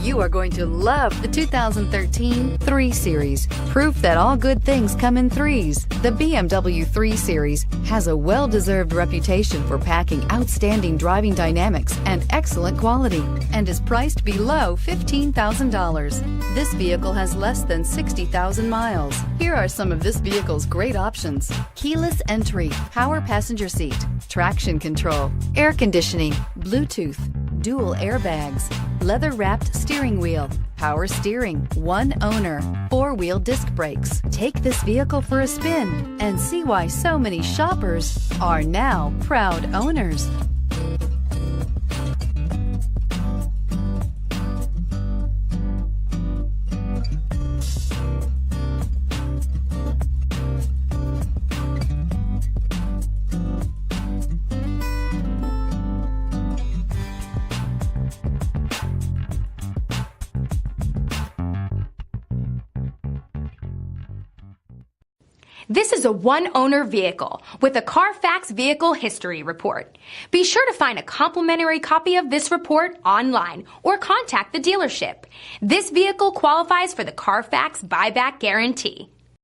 You are going to love the 2013 3 Series. Proof that all good things come in threes. The BMW 3 Series has a well-deserved reputation for packing outstanding driving dynamics and excellent quality, and is priced below $15,000. This vehicle has less than 60,000 miles. Here are some of this vehicle's great options: keyless entry, power passenger seat, traction control, air conditioning, Bluetooth, dual airbags, leather-wrapped steering wheel, power steering, one owner, 4-wheel disc brakes. Take this vehicle for a spin and see why so many shoppers are now proud owners. This is a one-owner vehicle with a CARFAX Vehicle History Report. Be sure to find a complimentary copy of this report online or contact the dealership. This vehicle qualifies for the CARFAX Buyback Guarantee.